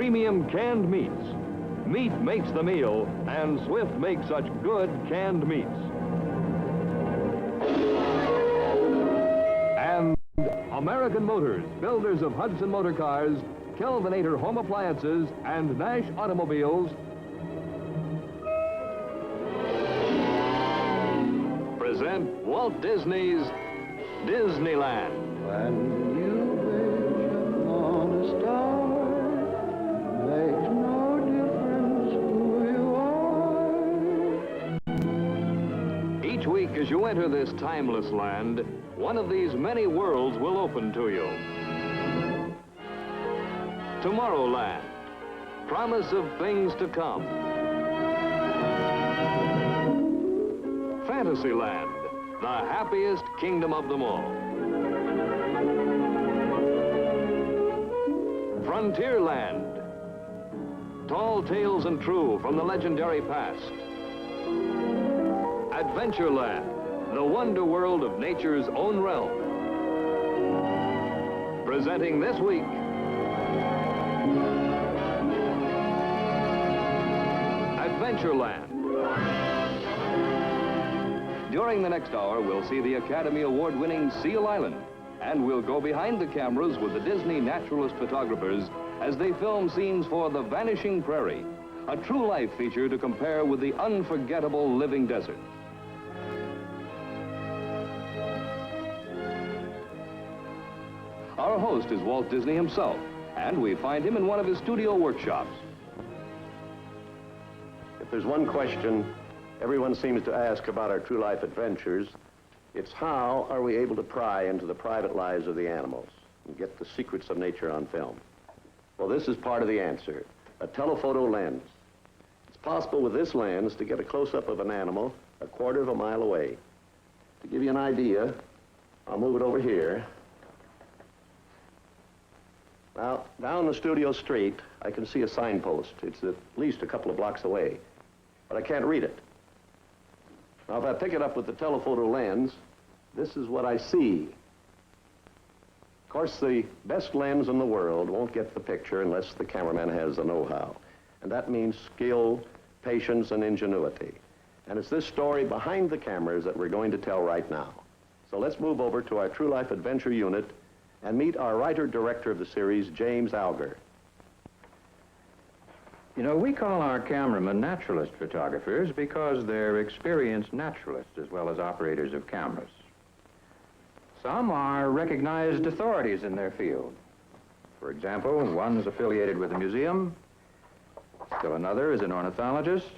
premium canned meats. Meat makes the meal, and Swift makes such good canned meats. And American Motors, builders of Hudson Motor Cars, Kelvinator Home Appliances, and Nash Automobiles, present Walt Disney's Disneyland. When you wish upon a star, makes no difference who you are. Each week as you enter this timeless land, one of these many worlds will open to you. Tomorrowland, promise of things to come. Fantasyland, the happiest kingdom of them all. Frontierland, tall tales and true from the legendary past. Adventureland, the wonder world of nature's own realm. Presenting this week, Adventureland. During the next hour, we'll see the Academy Award-winning Seal Island, and we'll go behind the cameras with the Disney naturalist photographers as they film scenes for The Vanishing Prairie, a true life feature to compare with the unforgettable living desert. Our host is Walt Disney himself, and we find him in one of his studio workshops. If there's one question everyone seems to ask about our true life adventures, it's how are we able to pry into the private lives of the animals and get the secrets of nature on film? Well, this is part of the answer, a telephoto lens. It's possible with this lens to get a close-up of an animal a quarter of a mile away. To give you an idea, I'll move it over here. Now, down the studio street, I can see a signpost. It's at least a couple of blocks away, but I can't read it. Now, if I pick it up with the telephoto lens, this is what I see. Of course, the best lens in the world won't get the picture unless the cameraman has the know-how. And that means skill, patience, and ingenuity. And it's this story behind the cameras that we're going to tell right now. So let's move over to our True Life Adventure unit and meet our writer-director of the series, James Alger. You know, we call our cameramen naturalist photographers because they're experienced naturalists as well as operators of cameras. Some are recognized authorities in their field. For example, one's affiliated with a museum, still another is an ornithologist,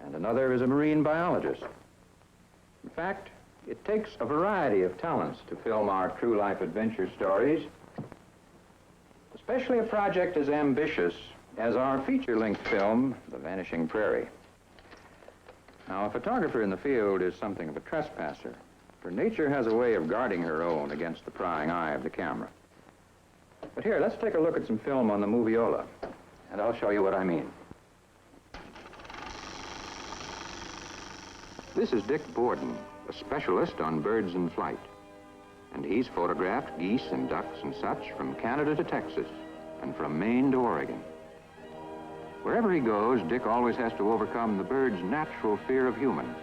and another is a marine biologist. In fact, it takes a variety of talents to film our true life adventure stories, especially a project as ambitious as our feature-length film, The Vanishing Prairie. Now, a photographer in the field is something of a trespasser, for nature has a way of guarding her own against the prying eye of the camera. But here, let's take a look at some film on the moviola, and I'll show you what I mean. This is Dick Borden, a specialist on birds in flight. And he's photographed geese and ducks and such from Canada to Texas and from Maine to Oregon. Wherever he goes, Dick always has to overcome the birds' natural fear of humans.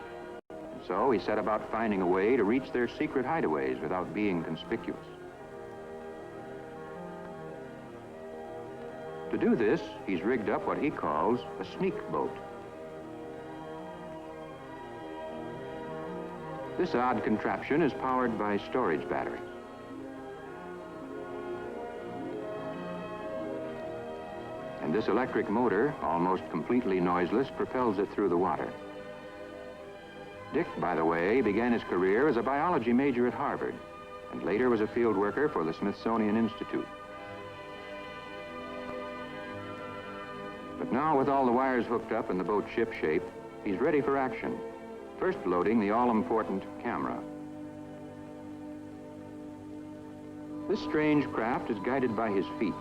And so he set about finding a way to reach their secret hideaways without being conspicuous. To do this, he's rigged up what he calls a sneak boat. This odd contraption is powered by storage batteries. And this electric motor, almost completely noiseless, propels it through the water. Dick, by the way, began his career as a biology major at Harvard, and later was a field worker for the Smithsonian Institute. But now, with all the wires hooked up and the boat ship-shape, he's ready for action. First loading the all-important camera. This strange craft is guided by his feet,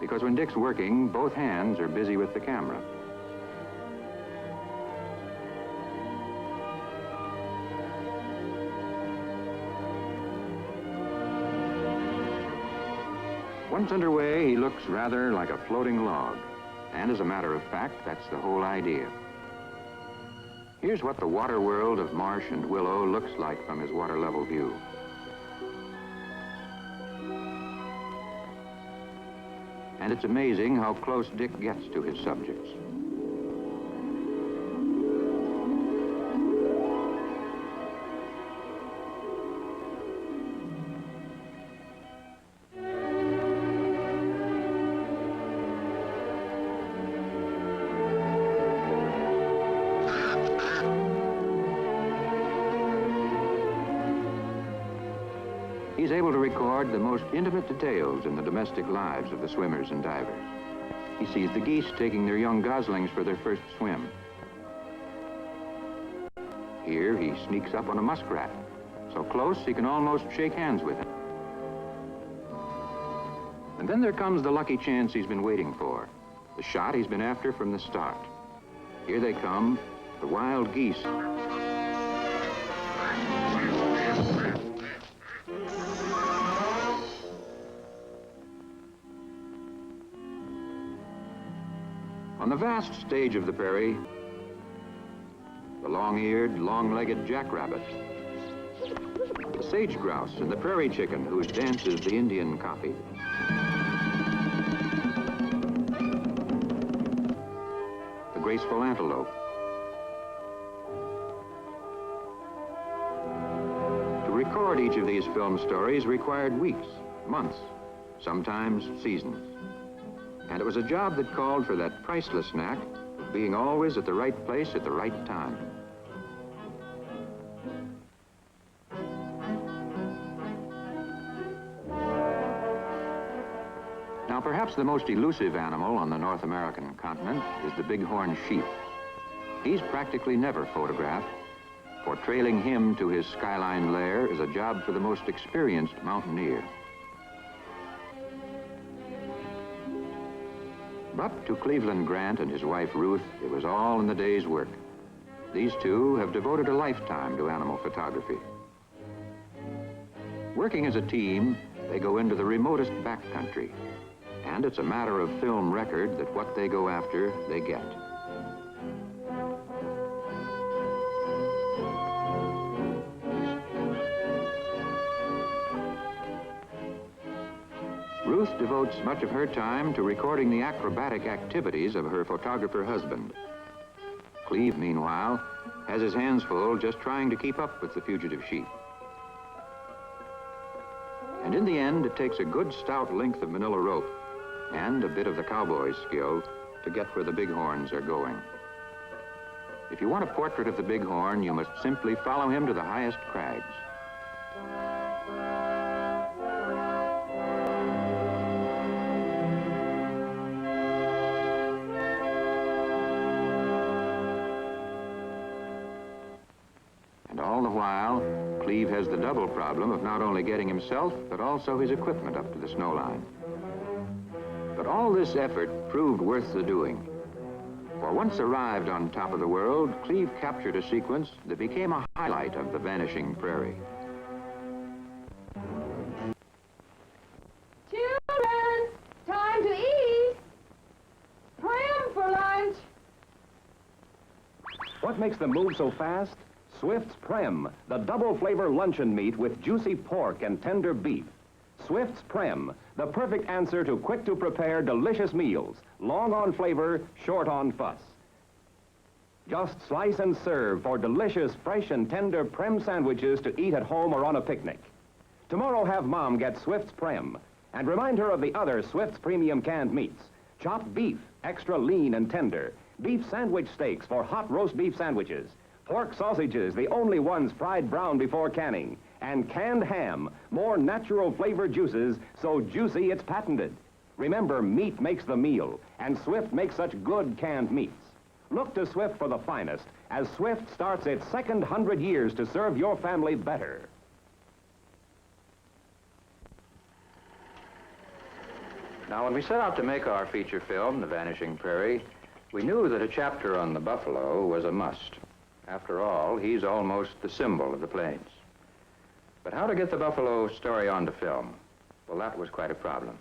because when Dick's working, both hands are busy with the camera. Once underway, he looks rather like a floating log. And as a matter of fact, that's the whole idea. Here's what the water world of marsh and willow looks like from his water level view. And it's amazing how close Dick gets to his subjects. He's able to record the most intimate details in the domestic lives of the swimmers and divers. He sees the geese taking their young goslings for their first swim. Here he sneaks up on a muskrat, so close he can almost shake hands with him. And then there comes the lucky chance he's been waiting for, the shot he's been after from the start. Here they come, the wild geese. On the vast stage of the prairie, the long-eared, long-legged jackrabbit, the sage grouse and the prairie chicken whose dances the Indian copied. The graceful antelope. To record each of these film stories required weeks, months, sometimes seasons. And it was a job that called for that priceless knack of being always at the right place at the right time. Now, perhaps the most elusive animal on the North American continent is the bighorn sheep. He's practically never photographed, for trailing him to his skyline lair is a job for the most experienced mountaineer. But to Cleveland Grant and his wife Ruth, it was all in the day's work. These two have devoted a lifetime to animal photography. Working as a team, they go into the remotest backcountry, and it's a matter of film record that what they go after, they get. Ruth devotes much of her time to recording the acrobatic activities of her photographer husband. Cleve, meanwhile, has his hands full just trying to keep up with the fugitive sheep. And in the end, it takes a good stout length of manila rope and a bit of the cowboy's skill to get where the bighorns are going. If you want a portrait of the bighorn, you must simply follow him to the highest crags. And all the while, Cleve has the double problem of not only getting himself, but also his equipment up to the snow line. But all this effort proved worth the doing. For once arrived on top of the world, Cleve captured a sequence that became a highlight of the vanishing prairie. Children, time to eat. Pram for lunch. What makes them move so fast? Swift's Prem, the double flavor luncheon meat with juicy pork and tender beef. Swift's Prem, the perfect answer to quick-to-prepare delicious meals, long on flavor, short on fuss. Just slice and serve for delicious, fresh and tender Prem sandwiches to eat at home or on a picnic. Tomorrow have Mom get Swift's Prem, and remind her of the other Swift's premium canned meats. Chopped beef, extra lean and tender. Beef sandwich steaks for hot roast beef sandwiches. Pork sausages, the only ones fried brown before canning. And canned ham, more natural flavor juices, so juicy it's patented. Remember, meat makes the meal, and Swift makes such good canned meats. Look to Swift for the finest, as Swift starts its second 100 years to serve your family better. Now, when we set out to make our feature film, The Vanishing Prairie, we knew that a chapter on the buffalo was a must. After all, he's almost the symbol of the plains. But how to get the buffalo story onto film? Well, that was quite a problem.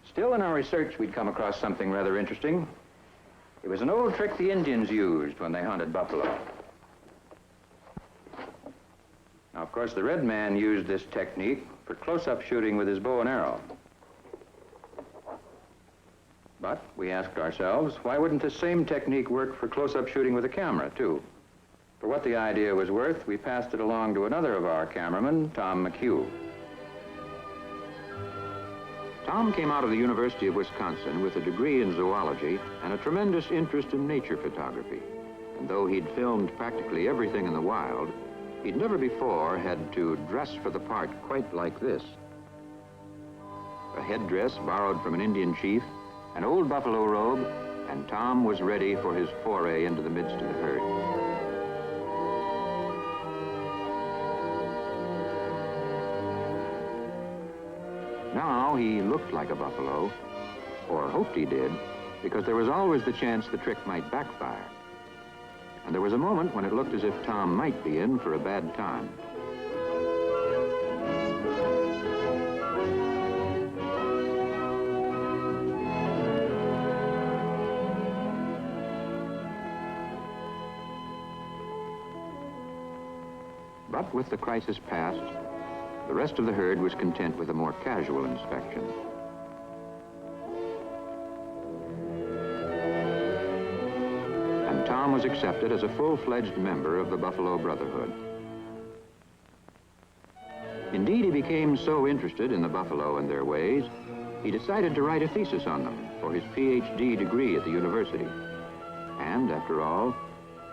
Still, in our research, we'd come across something rather interesting. It was an old trick the Indians used when they hunted buffalo. Now, of course, the red man used this technique for close-up shooting with his bow and arrow. But we asked ourselves, why wouldn't the same technique work for close-up shooting with a camera, too? For what the idea was worth, we passed it along to another of our cameramen, Tom McHugh. Tom came out of the University of Wisconsin with a degree in zoology and a tremendous interest in nature photography. And though he'd filmed practically everything in the wild, he'd never before had to dress for the part quite like this. A headdress borrowed from an Indian chief, an old buffalo robe, and Tom was ready for his foray into the midst of the herd. Now he looked like a buffalo, or hoped he did, because there was always the chance the trick might backfire. And there was a moment when it looked as if Tom might be in for a bad time. But with the crisis past, the rest of the herd was content with a more casual inspection. And Tom was accepted as a full-fledged member of the Buffalo Brotherhood. Indeed, he became so interested in the buffalo and their ways, he decided to write a thesis on them for his PhD degree at the university. And after all,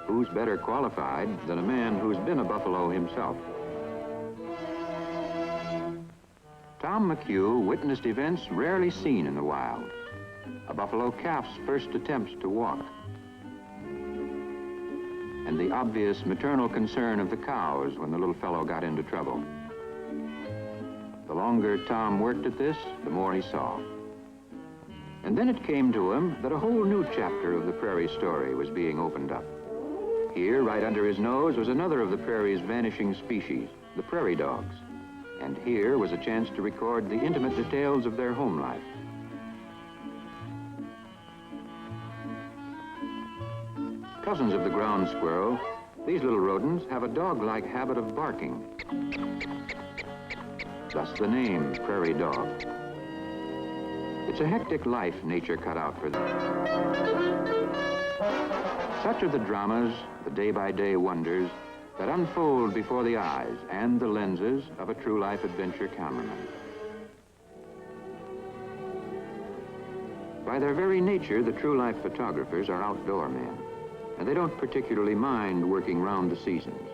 who's better qualified than a man who's been a buffalo himself? Tom McHugh witnessed events rarely seen in the wild. A buffalo calf's first attempts to walk. And the obvious maternal concern of the cows when the little fellow got into trouble. The longer Tom worked at this, the more he saw. And then it came to him that a whole new chapter of the Prairie story was being opened up. Here, right under his nose, was another of the Prairie's vanishing species, the prairie dogs. And here was a chance to record the intimate details of their home life. Cousins of the ground squirrel, these little rodents have a dog-like habit of barking. Thus the name, prairie dog. It's a hectic life nature cut out for them. Such are the dramas, the day-by-day wonders, that unfold before the eyes and the lenses of a true-life adventure cameraman. By their very nature, the true-life photographers are outdoor men, and they don't particularly mind working round the seasons.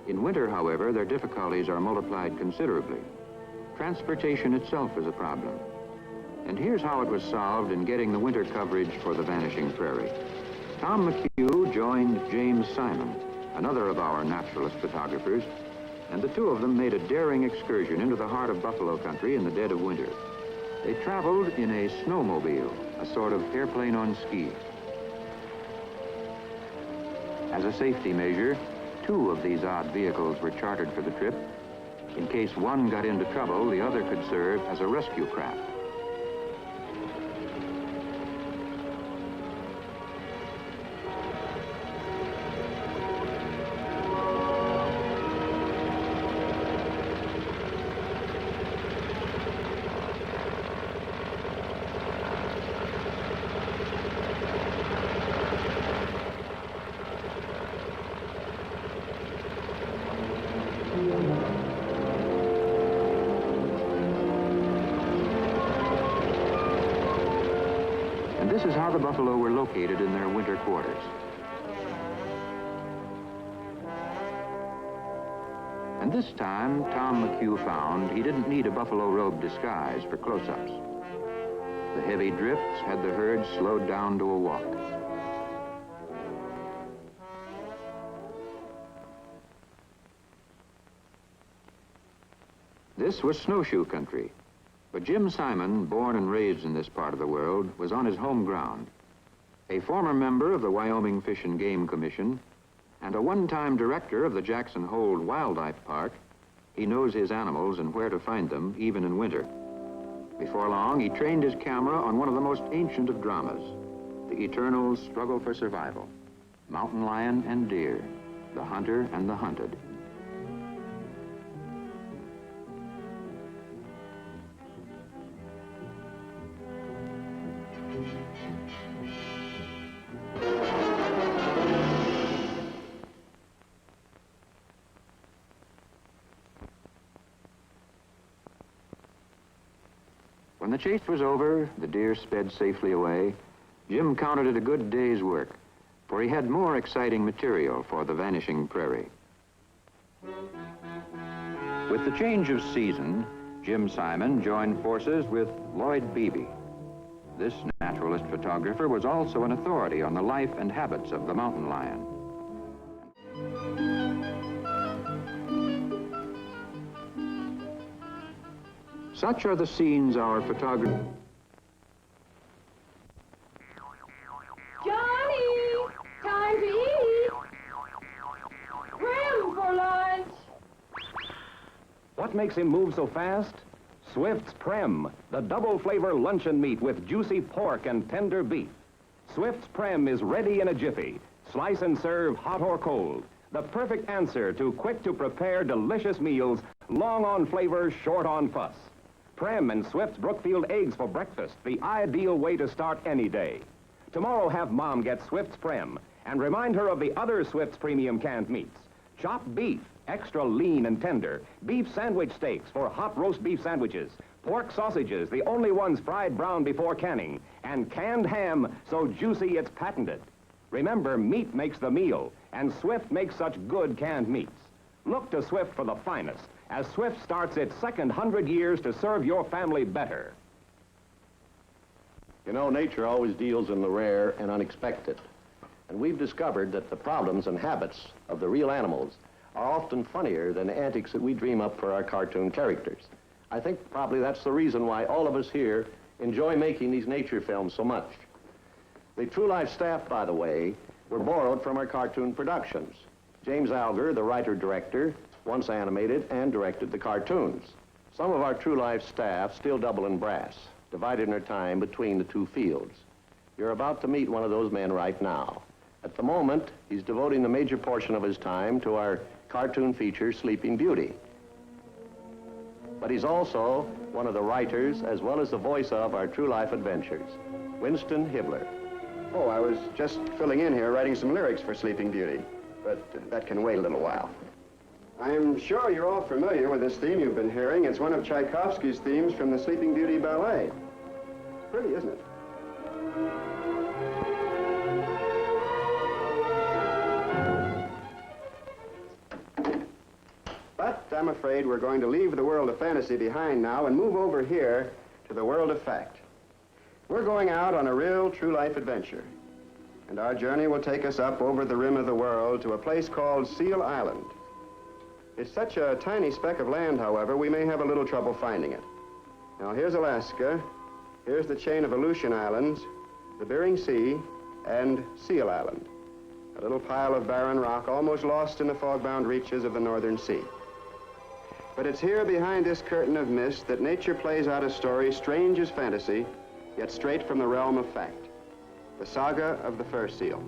In winter, however, their difficulties are multiplied considerably. Transportation itself is a problem. And here's how it was solved in getting the winter coverage for the vanishing prairie. Tom McHugh joined James Simon, another of our naturalist photographers, and the two of them made a daring excursion into the heart of buffalo country in the dead of winter. They traveled in a snowmobile, a sort of airplane on skis. As a safety measure, two of these odd vehicles were chartered for the trip. In case one got into trouble, the other could serve as a rescue craft. This is how the buffalo were located in their winter quarters. And this time, Tom McHugh found he didn't need a buffalo robe disguise for close-ups. The heavy drifts had the herd slowed down to a walk. This was snowshoe country. But Jim Simon, born and raised in this part of the world, was on his home ground. A former member of the Wyoming Fish and Game Commission and a one-time director of the Jackson Hole Wildlife Park, he knows his animals and where to find them, even in winter. Before long, he trained his camera on one of the most ancient of dramas, the eternal struggle for survival. Mountain lion and deer, the hunter and the hunted. When the chase was over, the deer sped safely away. Jim counted it a good day's work, for he had more exciting material for the vanishing prairie. With the change of season, Jim Simon joined forces with Lloyd Beebe. This naturalist photographer was also an authority on the life and habits of the mountain lion. Such are the scenes our photographer... Johnny! Time to eat! Prim for lunch! What makes him move so fast? Swift's Prem, the double flavor luncheon meat with juicy pork and tender beef. Swift's Prem is ready in a jiffy. Slice and serve hot or cold. The perfect answer to quick-to-prepare delicious meals, long on flavor, short on fuss. Prem and Swift's Brookfield eggs for breakfast, the ideal way to start any day. Tomorrow have Mom get Swift's Prem and remind her of the other Swift's premium canned meats. Chopped beef, extra lean and tender. Beef sandwich steaks for hot roast beef sandwiches. Pork sausages, the only ones fried brown before canning. And canned ham, so juicy it's patented. Remember, meat makes the meal, and Swift makes such good canned meats. Look to Swift for the finest, as Swift starts its second 100 years to serve your family better. You know, nature always deals in the rare and unexpected. And we've discovered that the problems and habits of the real animals are often funnier than the antics that we dream up for our cartoon characters. I think probably that's the reason why all of us here enjoy making these nature films so much. The True Life staff, by the way, were borrowed from our cartoon productions. James Alger, the writer-director, once animated and directed the cartoons. Some of our True Life staff still double in brass, dividing their time between the two fields. You're about to meet one of those men right now. At the moment, he's devoting the major portion of his time to our cartoon feature, Sleeping Beauty. But he's also one of the writers as well as the voice of our True Life adventures, Winston Hibbler. Oh, I was just filling in here writing some lyrics for Sleeping Beauty, but that can wait a little while. I'm sure you're all familiar with this theme you've been hearing. It's one of Tchaikovsky's themes from the Sleeping Beauty ballet. It's pretty, isn't it? But I'm afraid we're going to leave the world of fantasy behind now and move over here to the world of fact. We're going out on a real true life adventure. And our journey will take us up over the rim of the world to a place called Seal Island. It's such a tiny speck of land, however, we may have a little trouble finding it. Now, here's Alaska, here's the chain of Aleutian Islands, the Bering Sea, and Seal Island, a little pile of barren rock almost lost in the fog-bound reaches of the northern sea. But it's here behind this curtain of mist that nature plays out a story strange as fantasy, yet straight from the realm of fact. The saga of the fur seal.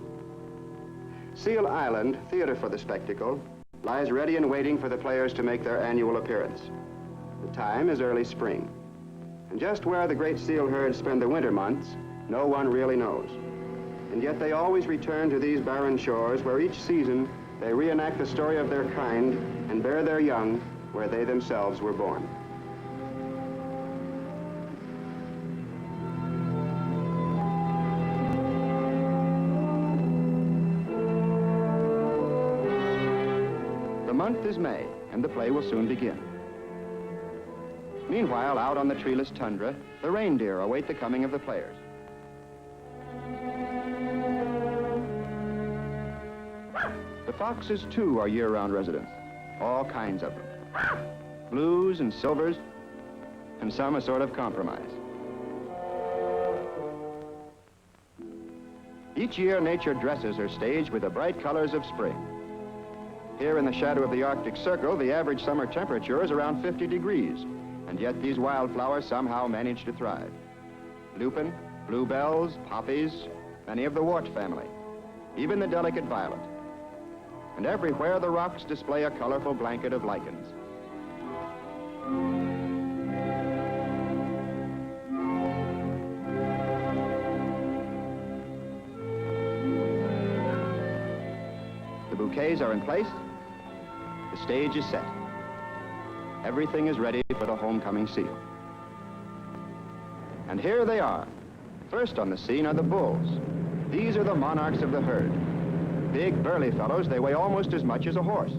Seal Island, theater for the spectacle, lies ready and waiting for the players to make their annual appearance. The time is early spring. And just where the great seal herds spend the winter months, no one really knows. And yet they always return to these barren shores where each season they reenact the story of their kind and bear their young where they themselves were born. The month is May, and the play will soon begin. Meanwhile, out on the treeless tundra, the reindeer await the coming of the players. The foxes, too, are year-round residents, all kinds of them. Blues and silvers, and some a sort of compromise. Each year, nature dresses her stage with the bright colors of spring. Here in the shadow of the Arctic Circle, the average summer temperature is around 50 degrees, And yet these wildflowers somehow manage to thrive. Lupin, bluebells, poppies, many of the wart family, even the delicate violet. And everywhere the rocks display a colorful blanket of lichens. The bouquets are in place. The stage is set. Everything is ready for the homecoming seal. And here they are. First on the scene are the bulls. These are the monarchs of the herd. Big, burly fellows, they weigh almost as much as a horse.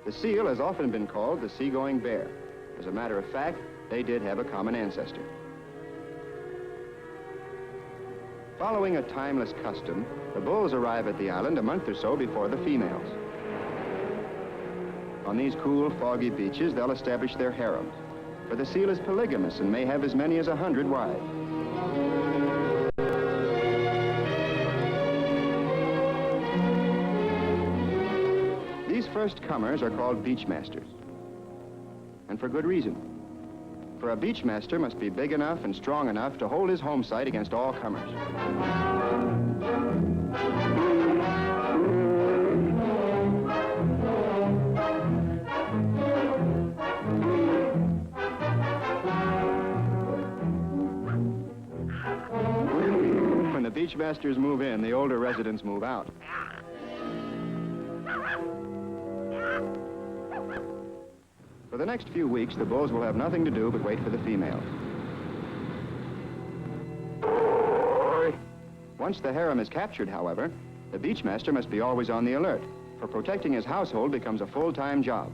The seal has often been called the seagoing bear. As a matter of fact, they did have a common ancestor. Following a timeless custom, the bulls arrive at the island a month or so before the females. On these cool, foggy beaches, they'll establish their harems, for the seal is polygamous and may have as many as 100 wives. These first comers are called beachmasters, and for good reason. For a beachmaster must be big enough and strong enough to hold his home site against all comers. When the beachmasters move in, the older residents move out. For the next few weeks, the bulls will have nothing to do but wait for the females. Once the harem is captured, however, the beachmaster must be always on the alert, for protecting his household becomes a full-time job.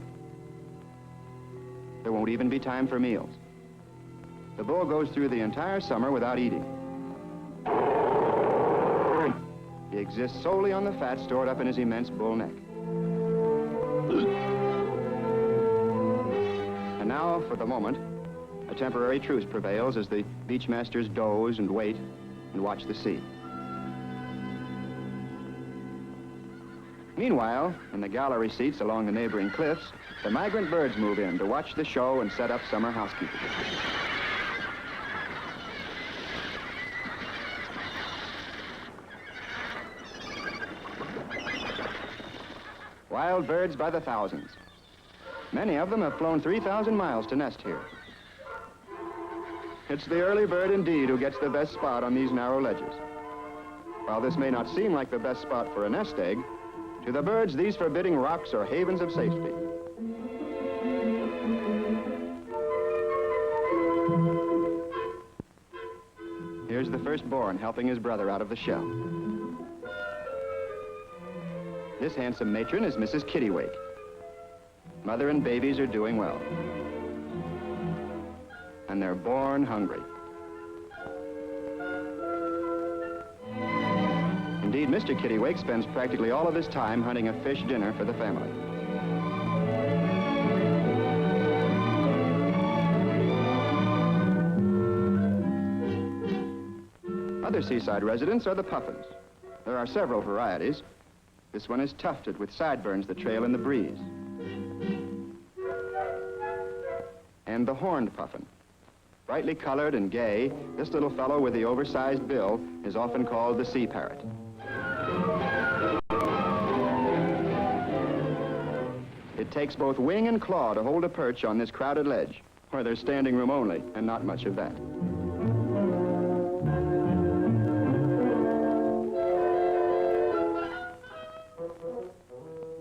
There won't even be time for meals. The bull goes through the entire summer without eating. He exists solely on the fat stored up in his immense bull neck. And now, for the moment, a temporary truce prevails as the beachmasters doze and wait and watch the sea. Meanwhile, in the gallery seats along the neighboring cliffs, the migrant birds move in to watch the show and set up summer housekeeping. Wild birds by the thousands. Many of them have flown 3,000 miles to nest here. It's the early bird indeed who gets the best spot on these narrow ledges. While this may not seem like the best spot for a nest egg, to the birds, these forbidding rocks are havens of safety. Here's the firstborn helping his brother out of the shell. This handsome matron is Mrs. Kittiwake. Mother and babies are doing well. And they're born hungry. Indeed, Mr. Kittiwake spends practically all of his time hunting a fish dinner for the family. Other seaside residents are the puffins. There are several varieties. This one is tufted with sideburns that trail in the breeze. And the horned puffin. Brightly colored and gay, this little fellow with the oversized bill is often called the sea parrot. It takes both wing and claw to hold a perch on this crowded ledge, where there's standing room only, and not much of that.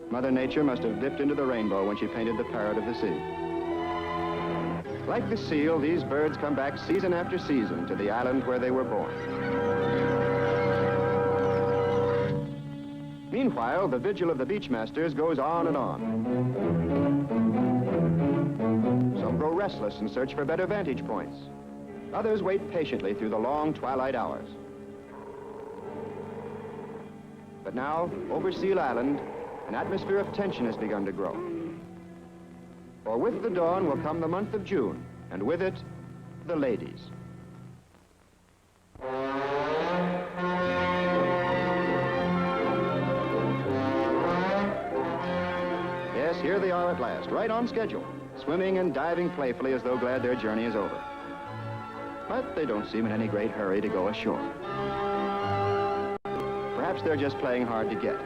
Mother Nature must have dipped into the rainbow when she painted the parrot of the sea. Like the seal, these birds come back season after season to the island where they were born. Meanwhile, the vigil of the beachmasters goes on and on. Some grow restless and search for better vantage points. Others wait patiently through the long twilight hours. But now, over Seal Island, an atmosphere of tension has begun to grow. For with the dawn will come the month of June, and with it, the ladies. Yes, here they are at last, right on schedule, swimming and diving playfully as though glad their journey is over. But they don't seem in any great hurry to go ashore. Perhaps they're just playing hard to get,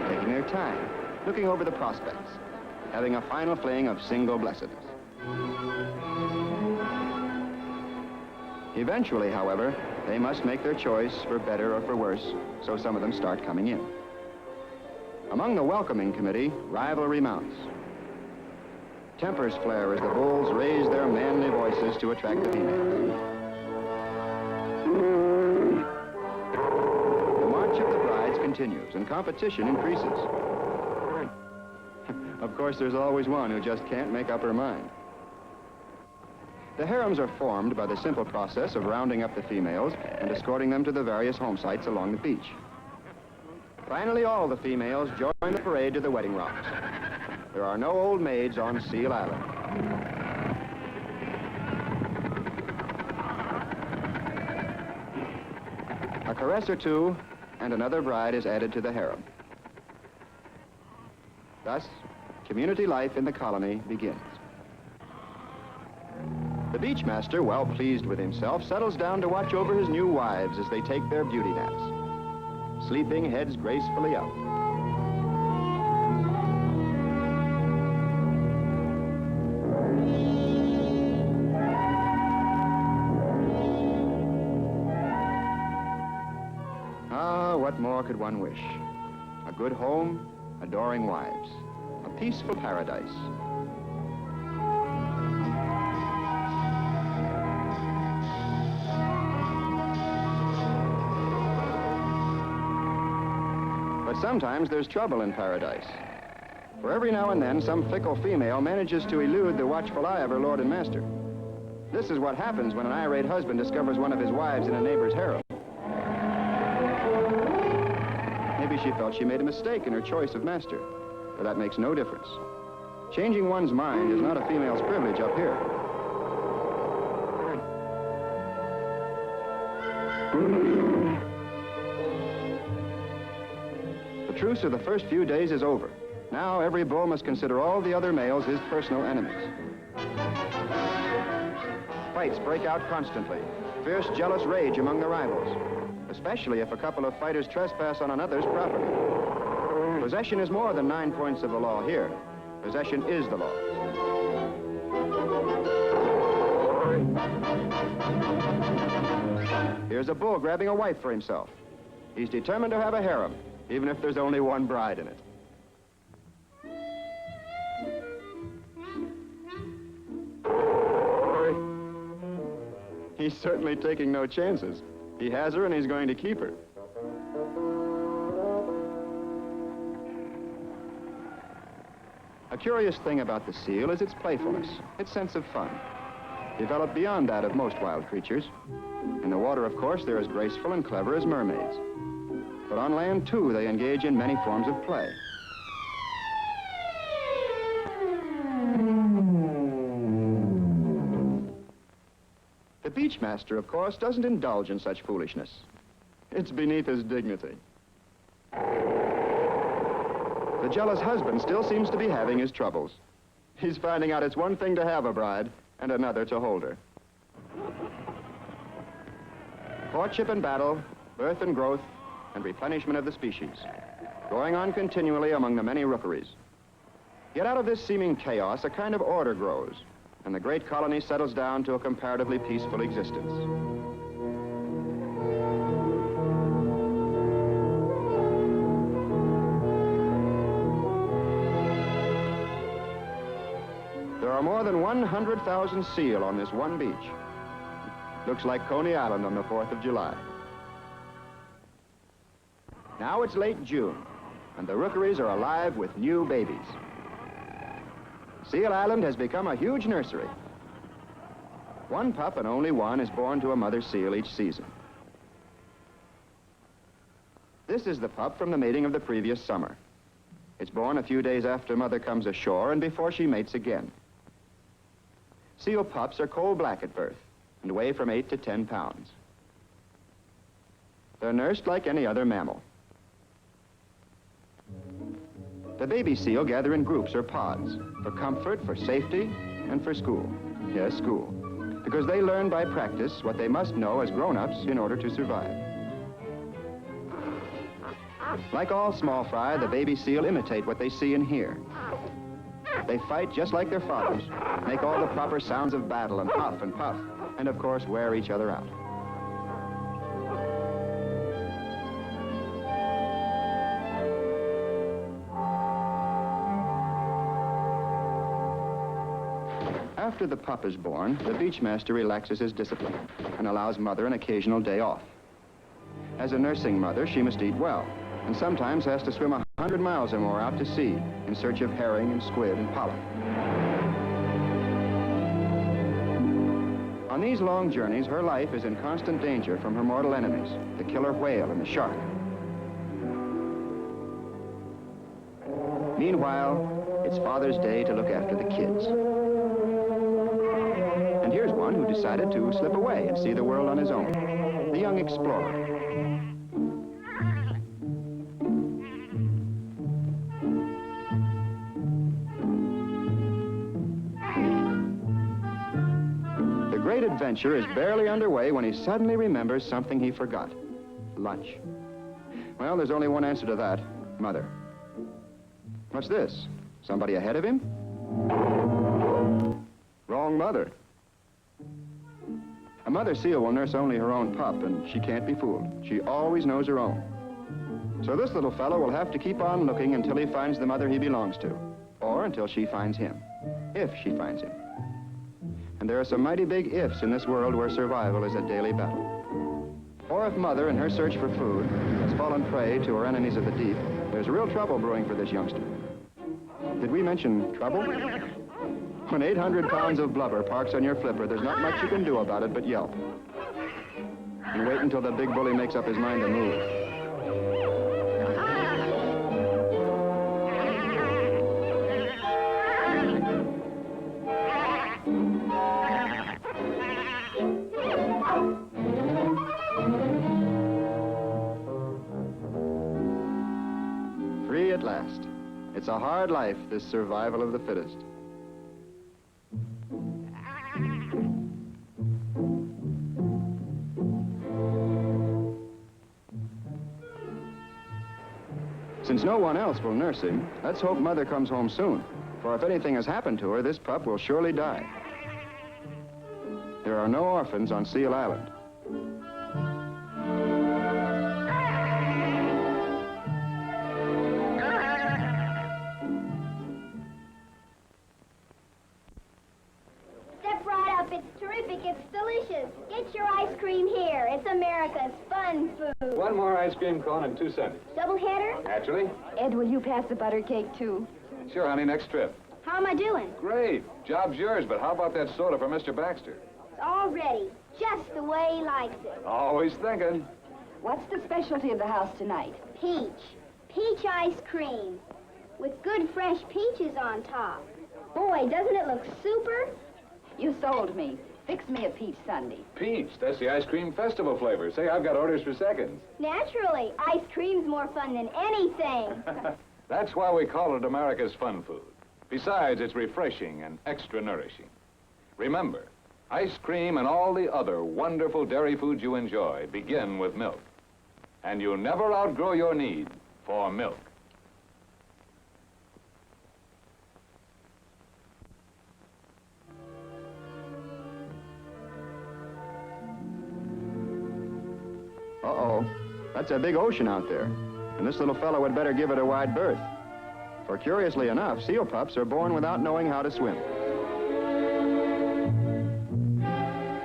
taking their time, looking over the prospects, having a final fling of single blessedness. Eventually, however, they must make their choice for better or for worse, so some of them start coming in. Among the welcoming committee, rivalry mounts. Tempers flare as the bulls raise their manly voices to attract the females. The march of the brides continues and competition increases. Of course, there's always one who just can't make up her mind. The harems are formed by the simple process of rounding up the females and escorting them to the various home sites along the beach. Finally, all the females join the parade to the wedding rocks. There are no old maids on Seal Island. A caress or two, and another bride is added to the harem. Thus, community life in the colony begins. The beachmaster, well pleased with himself, settles down to watch over his new wives as they take their beauty naps. Sleeping heads gracefully up. Ah, what more could one wish? A good home, adoring wives, a peaceful paradise. But sometimes there's trouble in paradise. For every now and then, some fickle female manages to elude the watchful eye of her lord and master. This is what happens when an irate husband discovers one of his wives in a neighbor's harem. Maybe she felt she made a mistake in her choice of master, but that makes no difference. Changing one's mind is not a female's privilege up here. The truce of the first few days is over. Now every bull must consider all the other males his personal enemies. Fights break out constantly. Fierce, jealous rage among the rivals, especially if a couple of fighters trespass on another's property. Possession is more than 9 points of the law here. Possession is the law. Here's a bull grabbing a wife for himself. He's determined to have a harem, even if there's only one bride in it. He's certainly taking no chances. He has her and he's going to keep her. A curious thing about the seal is its playfulness, its sense of fun, developed beyond that of most wild creatures. In the water, of course, they're as graceful and clever as mermaids. But on land, too, they engage in many forms of play. The beachmaster, of course, doesn't indulge in such foolishness. It's beneath his dignity. The jealous husband still seems to be having his troubles. He's finding out it's one thing to have a bride and another to hold her. Courtship and battle, birth and growth, and replenishment of the species, going on continually among the many rookeries. Yet out of this seeming chaos, a kind of order grows, and the great colony settles down to a comparatively peaceful existence. There are more than 100,000 seal on this one beach. Looks like Coney Island on the 4th of July. Now it's late June, and the rookeries are alive with new babies. Seal Island has become a huge nursery. One pup and only one is born to a mother seal each season. This is the pup from the mating of the previous summer. It's born a few days after mother comes ashore and before she mates again. Seal pups are coal-black at birth and weigh from 8 to 10 pounds. They're nursed like any other mammal. The baby seal gather in groups or pods for comfort, for safety, and for school. Yes, school. Because they learn by practice what they must know as grown-ups in order to survive. Like all small fry, the baby seal imitate what they see and hear. They fight just like their fathers, make all the proper sounds of battle and huff and puff, and of course wear each other out. After the pup is born, the beachmaster relaxes his discipline and allows mother an occasional day off. As a nursing mother, she must eat well, and sometimes has to swim 100 miles or more out to sea in search of herring and squid and pollock. On these long journeys, her life is in constant danger from her mortal enemies, the killer whale and the shark. Meanwhile, it's Father's Day to look after the kids. And here's one who decided to slip away and see the world on his own, the young explorer. The great adventure is barely underway when he suddenly remembers something he forgot. Lunch. Well, there's only one answer to that. Mother. What's this? Somebody ahead of him? Wrong mother. A mother seal will nurse only her own pup, and she can't be fooled. She always knows her own. So this little fellow will have to keep on looking until he finds the mother he belongs to, or until she finds him, if she finds him. And there are some mighty big ifs in this world where survival is a daily battle. Or if mother, in her search for food, has fallen prey to her enemies of the deep, there's real trouble brewing for this youngster. Did we mention trouble? When 800 pounds of blubber parks on your flipper, there's not much you can do about it but yelp. And wait until the big bully makes up his mind to move. Free at last. It's a hard life, this survival of the fittest. Since no one else will nurse him, let's hope Mother comes home soon. For if anything has happened to her, this pup will surely die. There are no orphans on Seal Island. Step right up. It's terrific. It's delicious. Get your ice cream here. It's America's fun food. One more ice cream cone and 2 cents. Doubleheader? Naturally. Ed, will you pass the butter cake, too? Sure, honey, next trip. How am I doing? Great. Job's yours, but how about that soda for Mr. Baxter? It's all ready. Just the way he likes it. Always thinking. What's the specialty of the house tonight? Peach. Peach ice cream. With good fresh peaches on top. Boy, doesn't it look super? You sold me. Fix me a peach sundae. Peach, that's the ice cream festival flavor. Say, I've got orders for seconds. Naturally. Ice cream's more fun than anything. That's why we call it America's fun food. Besides, it's refreshing and extra nourishing. Remember, ice cream and all the other wonderful dairy foods you enjoy begin with milk. And you'll never outgrow your need for milk. Uh-oh. That's a big ocean out there. And this little fellow had better give it a wide berth. For curiously enough, seal pups are born without knowing how to swim.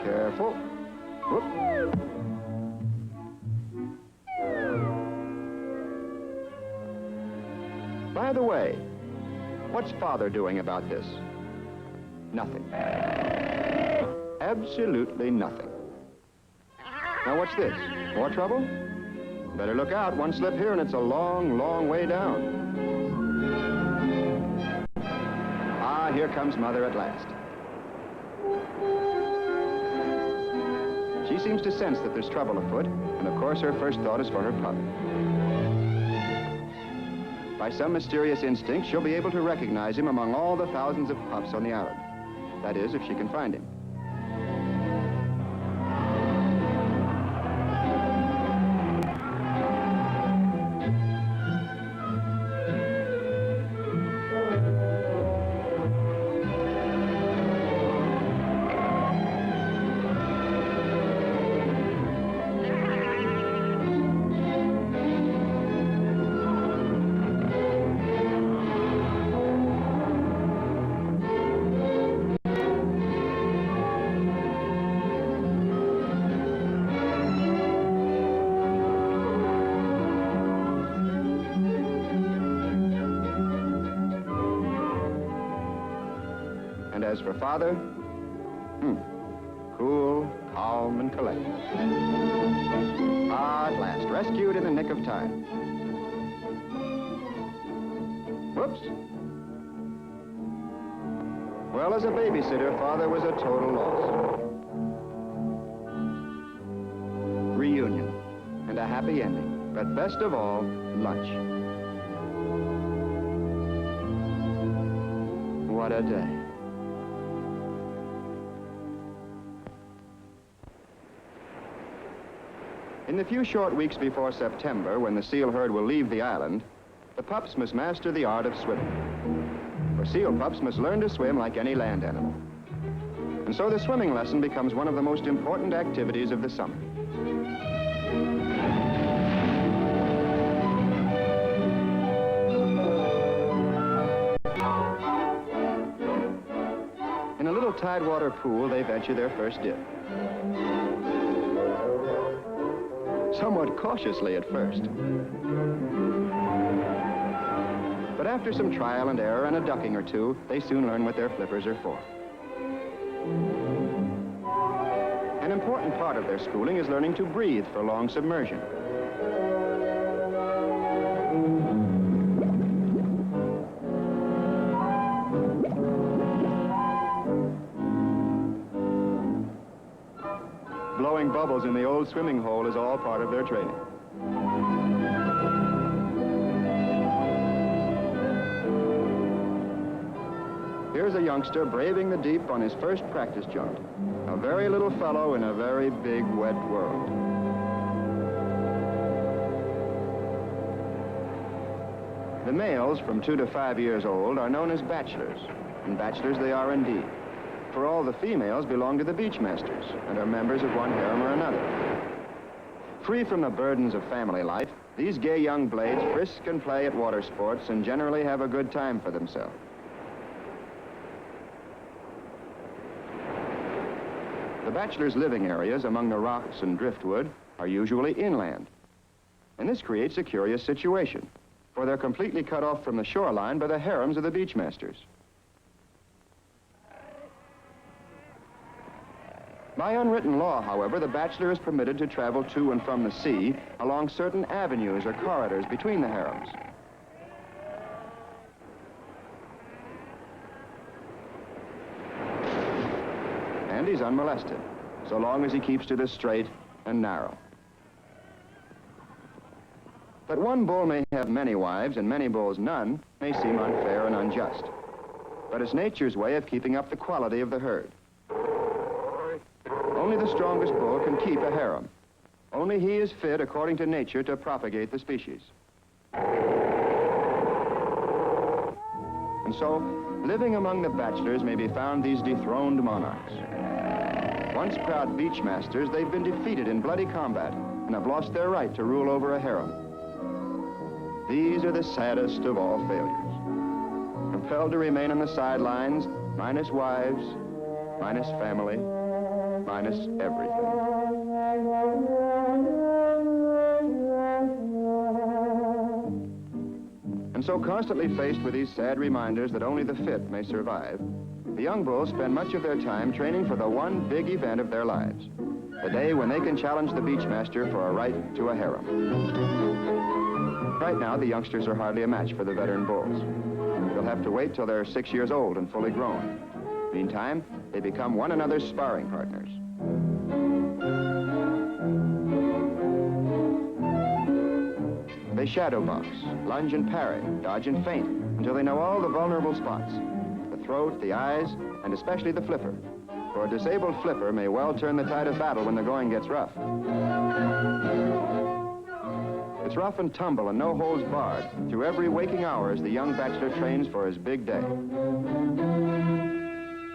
Careful. Whoop. By the way, what's Father doing about this? Nothing. Absolutely nothing. Now what's this? More trouble? Better look out. One slip here and it's a long, long way down. Ah, here comes Mother at last. She seems to sense that there's trouble afoot, and of course her first thought is for her pup. By some mysterious instinct, she'll be able to recognize him among all the thousands of pups on the island. That is, if she can find him. And as for Father, cool, calm, and collected. Ah, at last, rescued in the nick of time. Whoops. Well, as a babysitter, Father was a total loss. Reunion, and a happy ending, but best of all, lunch. What a day. In the few short weeks before September, when the seal herd will leave the island, the pups must master the art of swimming. For seal pups must learn to swim like any land animal. And so the swimming lesson becomes one of the most important activities of the summer. In a little tidewater pool, they venture their first dip. Somewhat cautiously at first. But after some trial and error and a ducking or two, they soon learn what their flippers are for. An important part of their schooling is learning to breathe for long submersion. Blowing bubbles in the old swimming hole is all part of their training. Here's a youngster braving the deep on his first practice jaunt. A very little fellow in a very big, wet world. The males, from 2 to 5 years old, are known as bachelors, and bachelors they are indeed. For all the females belong to the beachmasters and are members of one harem or another. Free from the burdens of family life, these gay young blades frisk and play at water sports and generally have a good time for themselves. The bachelors' living areas among the rocks and driftwood are usually inland. And this creates a curious situation, for they're completely cut off from the shoreline by the harems of the beachmasters. By unwritten law, however, the bachelor is permitted to travel to and from the sea along certain avenues or corridors between the harems. And he's unmolested, so long as he keeps to the straight and narrow. That one bull may have many wives and many bulls none may seem unfair and unjust. But it's nature's way of keeping up the quality of the herd. Only the strongest bull can keep a harem. Only he is fit, according to nature, to propagate the species. And so, living among the bachelors may be found these dethroned monarchs. Once proud beachmasters, they've been defeated in bloody combat and have lost their right to rule over a harem. These are the saddest of all failures. Compelled to remain on the sidelines, minus wives, minus family, minus everything. And so constantly faced with these sad reminders that only the fit may survive, the young bulls spend much of their time training for the one big event of their lives, the day when they can challenge the beachmaster for a right to a harem. Right now, the youngsters are hardly a match for the veteran bulls. They'll have to wait till they're 6 years old and fully grown. Meantime, they become one another's sparring partners. They shadow box, lunge and parry, dodge and feint, until they know all the vulnerable spots. The throat, the eyes, and especially the flipper. For a disabled flipper may well turn the tide of battle when the going gets rough. It's rough and tumble and no holds barred through every waking hour as the young bachelor trains for his big day.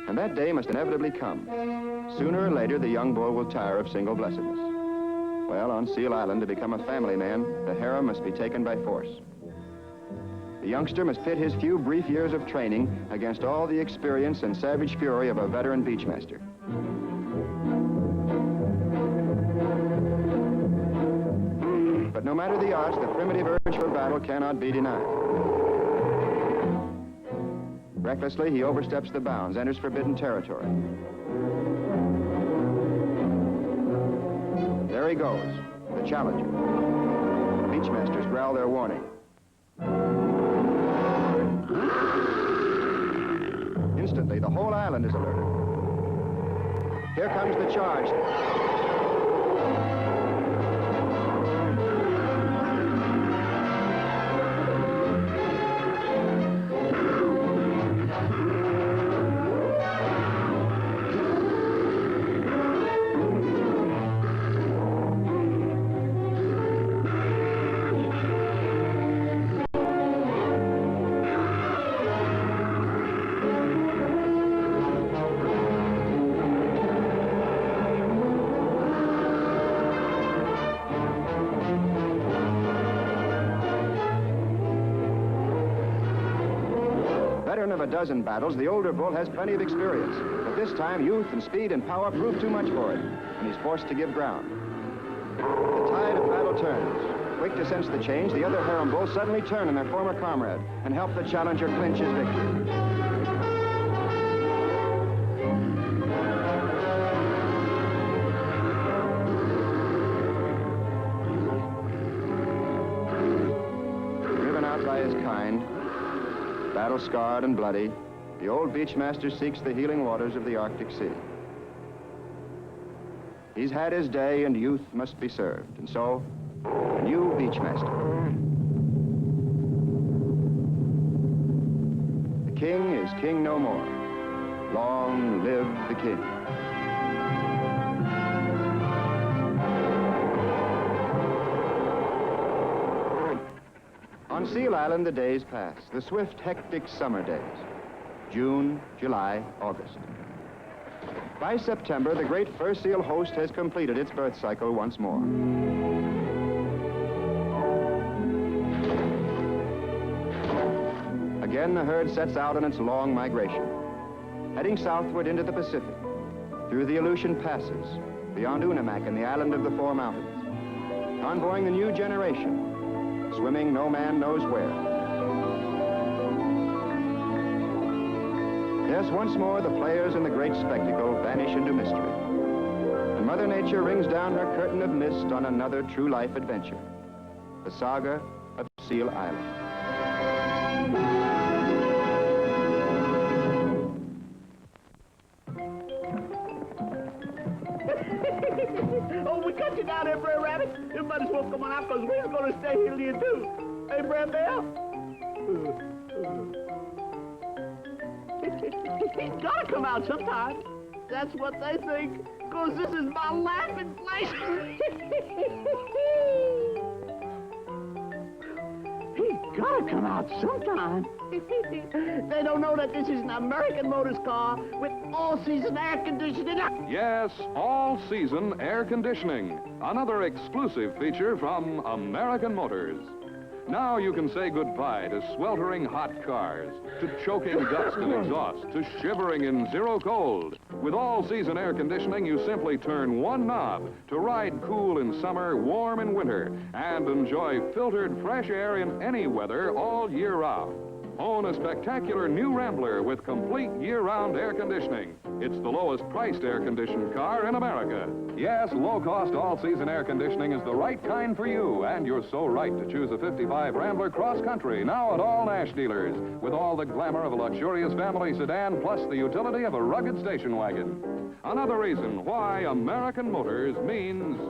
And that day must inevitably come. Sooner or later, the young bull will tire of single blessedness. Well, on Seal Island, to become a family man, the harem must be taken by force. The youngster must pit his few brief years of training against all the experience and savage fury of a veteran beachmaster. But no matter the odds, the primitive urge for battle cannot be denied. Recklessly, he oversteps the bounds, enters forbidden territory. There he goes, the challenger. The beachmasters growl their warning. Instantly, the whole island is alerted. Here comes the charge. Veteran of a dozen battles, the older bull has plenty of experience. But this time, youth and speed and power prove too much for him, and he's forced to give ground. The tide of battle turns. Quick to sense the change, the other harem bulls suddenly turn on their former comrade and help the challenger clinch his victory. Driven out by his kind, battle-scarred and bloody, the old beachmaster seeks the healing waters of the Arctic Sea. He's had his day and youth must be served, and so, a new beachmaster. The king is king no more. Long live the king. On Seal Island, the days pass, the swift, hectic summer days. June, July, August. By September, the great fur seal host has completed its birth cycle once more. Again, the herd sets out on its long migration, heading southward into the Pacific, through the Aleutian Passes, beyond Unimak and the island of the Four Mountains, convoying the new generation, swimming no man knows where. Yes, once more, the players in the great spectacle vanish into mystery. And Mother Nature rings down her curtain of mist on another true life adventure, the saga of Seal Island. Oh, we cut you down there, Prairie Rabbit. You might as well come on out, because we're going to stay here till you do. Hey, Brad Bell? He's got to come out sometime. That's what they think, because this is my laughing place. He's got to come out sometime. They don't know that this is an American Motors car with all-season air conditioning. Yes, all-season air conditioning. Another exclusive feature from American Motors. Now you can say goodbye to sweltering hot cars, to choking dust and exhaust, to shivering in zero cold. With all-season air conditioning, you simply turn one knob to ride cool in summer, warm in winter, and enjoy filtered fresh air in any weather all year round. Own a spectacular new Rambler with complete year-round air conditioning. It's the lowest-priced air-conditioned car in America. Yes, low-cost, all-season air conditioning is the right kind for you, and you're so right to choose a 55 Rambler cross-country, now at all Nash dealers, with all the glamour of a luxurious family sedan, plus the utility of a rugged station wagon. Another reason why American Motors means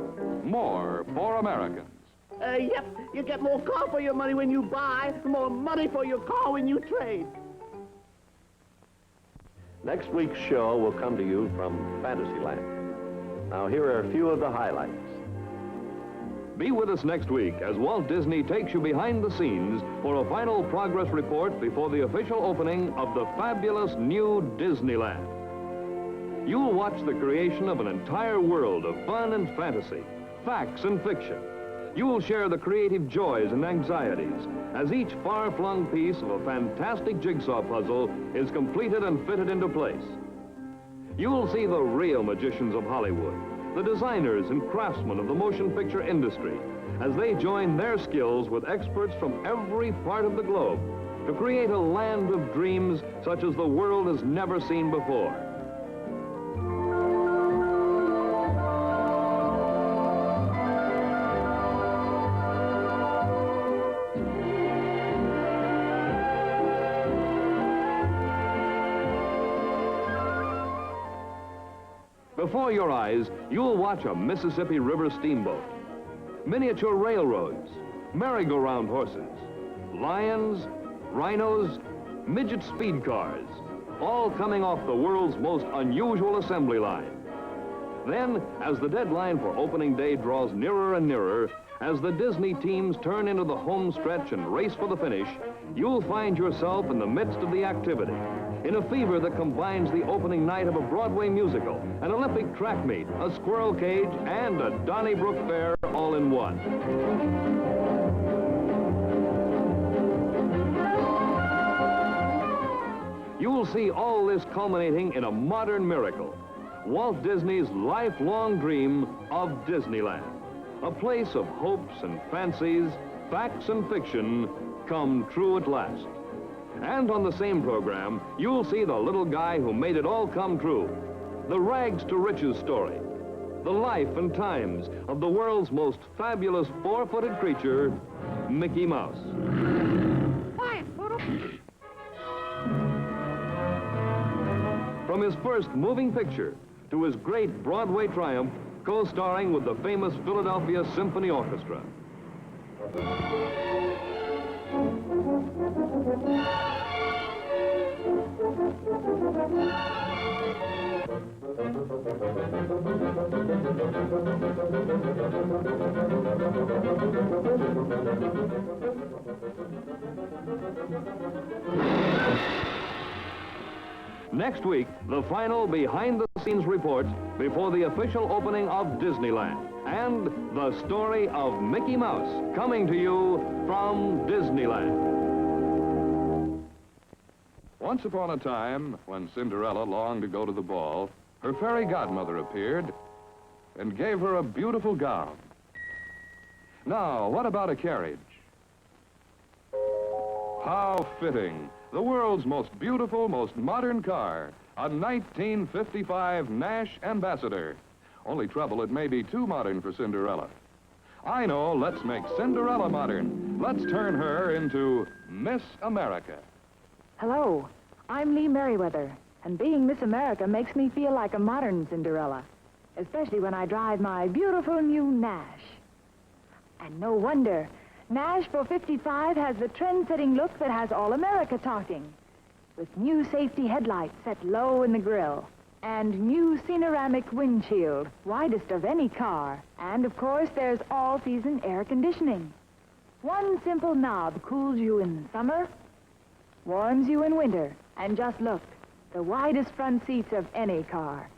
more for Americans. Yep, you get more car for your money when you buy, more money for your car when you trade. Next week's show will come to you from Fantasyland. Now, here are a few of the highlights. Be with us next week as Walt Disney takes you behind the scenes for a final progress report before the official opening of the fabulous new Disneyland. You'll watch the creation of an entire world of fun and fantasy, facts and fiction. You'll share the creative joys and anxieties as each far-flung piece of a fantastic jigsaw puzzle is completed and fitted into place. You'll see the real magicians of Hollywood, the designers and craftsmen of the motion picture industry, as they join their skills with experts from every part of the globe to create a land of dreams such as the world has never seen before. Before your eyes, you'll watch a Mississippi River steamboat, miniature railroads, merry-go-round horses, lions, rhinos, midget speed cars, all coming off the world's most unusual assembly line. Then, as the deadline for opening day draws nearer and nearer, as the Disney teams turn into the home stretch and race for the finish, you'll find yourself in the midst of the activity, in a fever that combines the opening night of a Broadway musical, an Olympic track meet, a squirrel cage, and a Donnybrook Fair all in one. You'll see all this culminating in a modern miracle, Walt Disney's lifelong dream of Disneyland, a place of hopes and fancies, facts and fiction come true at last. And on the same program, you'll see the little guy who made it all come true, the rags to riches story, the life and times of the world's most fabulous four-footed creature, Mickey Mouse. From his first moving picture to his great Broadway triumph, co-starring with the famous Philadelphia Symphony Orchestra. Next week, the final behind-the-scenes report before the official opening of Disneyland and the story of Mickey Mouse coming to you from Disneyland. Once upon a time, when Cinderella longed to go to the ball, her fairy godmother appeared and gave her a beautiful gown. Now, what about a carriage? How fitting! The world's most beautiful, most modern car, a 1955 Nash Ambassador. Only trouble, it may be too modern for Cinderella. I know, let's make Cinderella modern. Let's turn her into Miss America. Hello, I'm Lee Merriweather, and being Miss America makes me feel like a modern Cinderella, especially when I drive my beautiful new Nash. And no wonder. Nash 455 has the trend-setting look that has all America talking, with new safety headlights set low in the grille, and new Cineramic windshield, widest of any car. And, of course, there's all-season air conditioning. One simple knob cools you in summer, warms you in winter, and just look, the widest front seats of any car,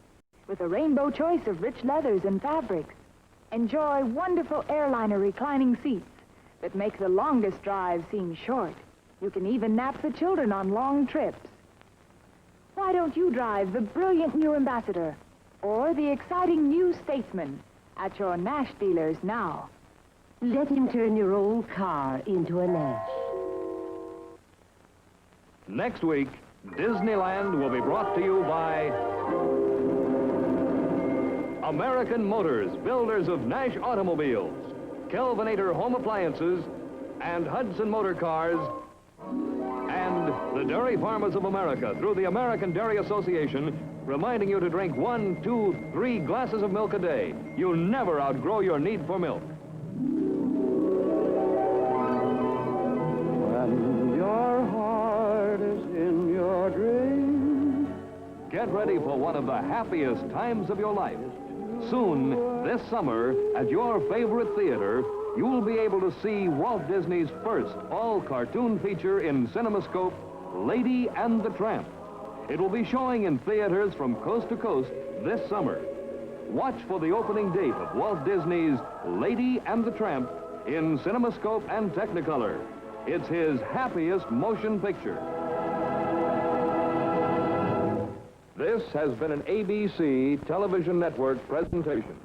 with a rainbow choice of rich leathers and fabrics. Enjoy wonderful airliner reclining seats that make the longest drive seem short. You can even nap the children on long trips. Why don't you drive the brilliant new Ambassador or the exciting new Statesman at your Nash dealers now? Let him turn your old car into a Nash. Next week, Disneyland will be brought to you by American Motors, builders of Nash automobiles, Kelvinator home appliances, and Hudson Motor Cars, and the Dairy Farmers of America through the American Dairy Association, reminding you to drink 1, 2, 3 glasses of milk a day. You'll never outgrow your need for milk. When your heart is in your dream. Get ready for one of the happiest times of your life. Soon, this summer, at your favorite theater, you'll be able to see Walt Disney's first all-cartoon feature in CinemaScope, Lady and the Tramp. It will be showing in theaters from coast to coast this summer. Watch for the opening date of Walt Disney's Lady and the Tramp in CinemaScope and Technicolor. It's his happiest motion picture. This has been an ABC Television Network presentation.